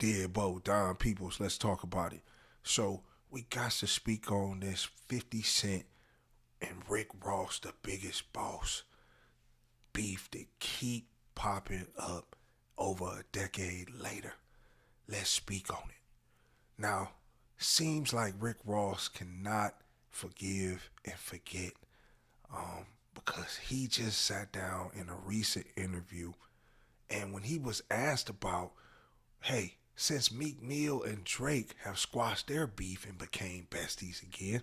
Deadbolt, Don Peoples, let's talk about it. So we got to speak on this 50 Cent and Rick Ross, the biggest boss, beef that keep popping up over a decade later. Let's speak on it. Now, seems like Rick Ross cannot forgive and forget because he just sat down in a recent interview and when he was asked about, hey, since Meek Mill and Drake have squashed their beef and became besties again,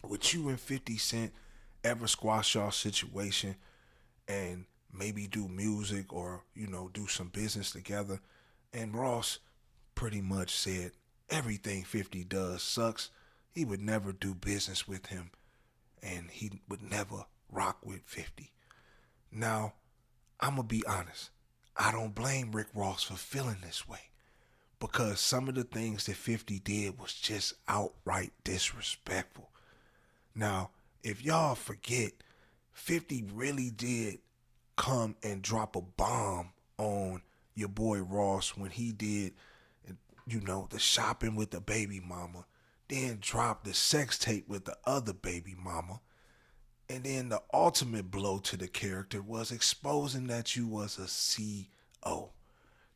would you and 50 Cent ever squash y'all situation and maybe do music or, do some business together? And Ross pretty much said everything 50 does sucks. He would never do business with him and he would never rock with 50. Now, I'm going to be honest. I don't blame Rick Ross for feeling this way because some of the things that 50 did was just outright disrespectful. Now, if y'all forget, 50 really did come and drop a bomb on your boy Ross when he did, the shopping with the baby mama, then dropped the sex tape with the other baby mama. And then the ultimate blow to the character was exposing that you was a CO.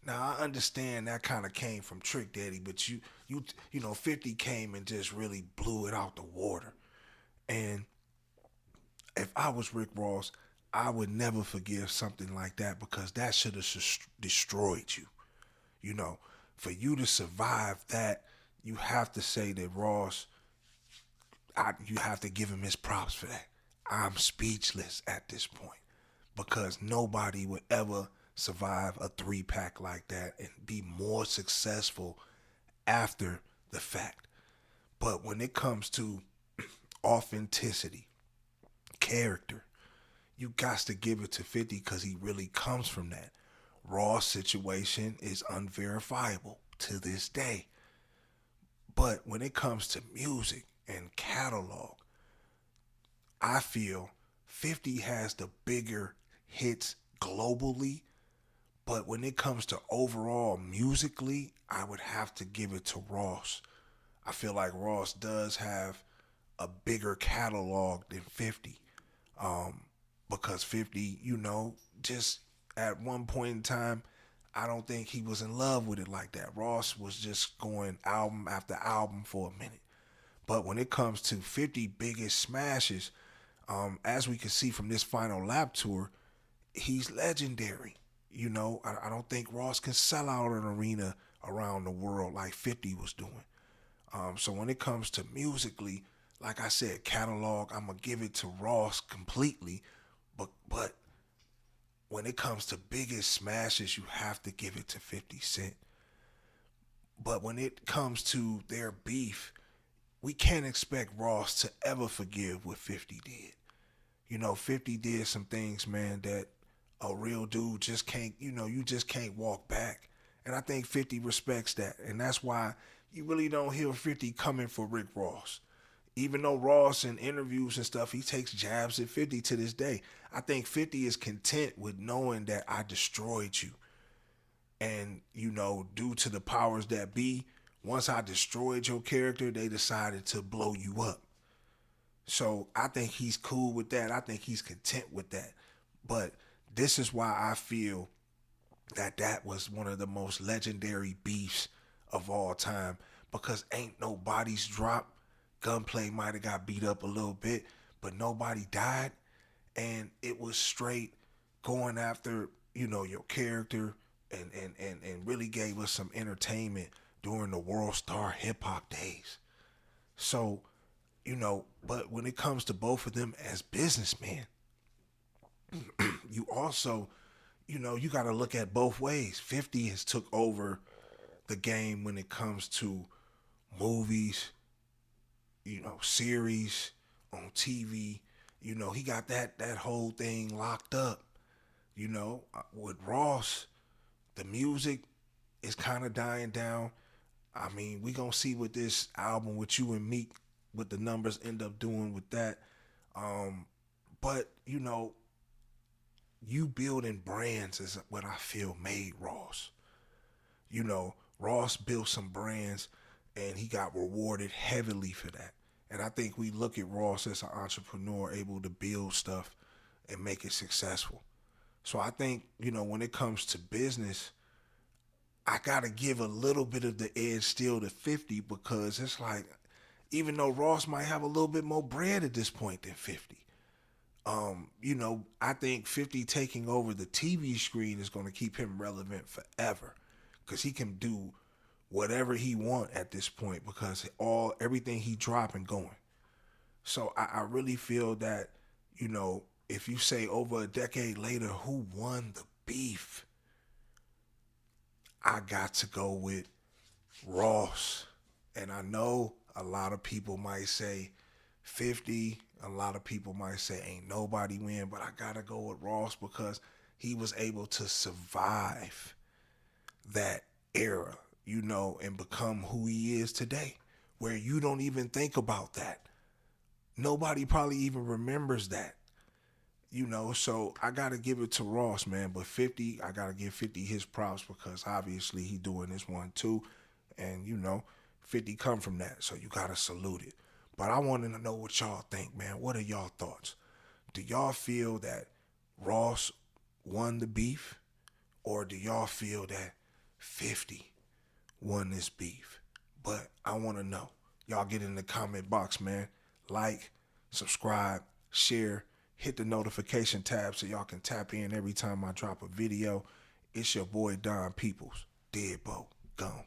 Now I understand that kind of came from Trick Daddy, but you 50 came and just really blew it out the water. And if I was Rick Ross, I would never forgive something like that because that should have destroyed you. You know, for you to survive that, you have to say that Ross, you have to give him his props for that. I'm speechless at this point because nobody would ever survive a 3-pack like that and be more successful after the fact. But when it comes to authenticity, character, you got to give it to 50 because he really comes from that. Raw's situation is unverifiable to this day. But when it comes to music and catalog, I feel 50 has the bigger hits globally, but when it comes to overall musically, I would have to give it to Ross. I feel like Ross does have a bigger catalog than 50. Because 50, just at one point in time, I don't think he was in love with it like that. Ross was just going album after album for a minute. But when it comes to 50 biggest smashes, as we can see from this final lap tour, he's legendary. I don't think Ross can sell out an arena around the world like 50 was doing. So when it comes to musically, like I said, catalog, I'm gonna give it to Ross completely. But when it comes to biggest smashes, you have to give it to 50 Cent. But when it comes to their beef, we can't expect Ross to ever forgive what 50 did. 50 did some things, man, that a real dude just can't, you just can't walk back. And I think 50 respects that. And that's why you really don't hear 50 coming for Rick Ross. Even though Ross in interviews and stuff, he takes jabs at 50 to this day. I think 50 is content with knowing that I destroyed you. And, due to the powers that be, once I destroyed your character, they decided to blow you up. So I think he's cool with that. I think he's content with that. But this is why I feel that was one of the most legendary beefs of all time because ain't no bodies dropped. Gunplay might have got beat up a little bit, but nobody died. And it was straight going after, your character and really gave us some entertainment during the World Star hip hop days. So, but when it comes to both of them as businessmen, you also, you got to look at both ways. 50 has took over the game when it comes to movies, series on TV. He got that whole thing locked up. With Ross, the music is kind of dying down. I mean, we gonna see what this album with you and Meek, what the numbers end up doing with that. But you building brands is what I feel made Ross. Ross built some brands and he got rewarded heavily for that. And I think we look at Ross as an entrepreneur able to build stuff and make it successful. So I think, when it comes to business, I got to give a little bit of the edge still to 50 because it's like, even though Ross might have a little bit more bread at this point than 50, I think 50 taking over the TV screen is going to keep him relevant forever because he can do whatever he want at this point because everything he dropping going. So I really feel that, if you say over a decade later, who won the beef? I got to go with Ross. And I know a lot of people might say 50. A lot of people might say ain't nobody win, but I got to go with Ross because he was able to survive that era, and become who he is today, where you don't even think about that. Nobody probably even remembers that. So I got to give it to Ross, man. But 50, I got to give 50 his props because obviously he doing this one too. And, 50 come from that. So you got to salute it. But I wanted to know what y'all think, man. What are y'all thoughts? Do y'all feel that Ross won the beef? Or do y'all feel that 50 won this beef? But I want to know. Y'all get in the comment box, man. Like, subscribe, share, hit the notification tab so y'all can tap in every time I drop a video. It's your boy Don Peoples. Deadbolt. Gone.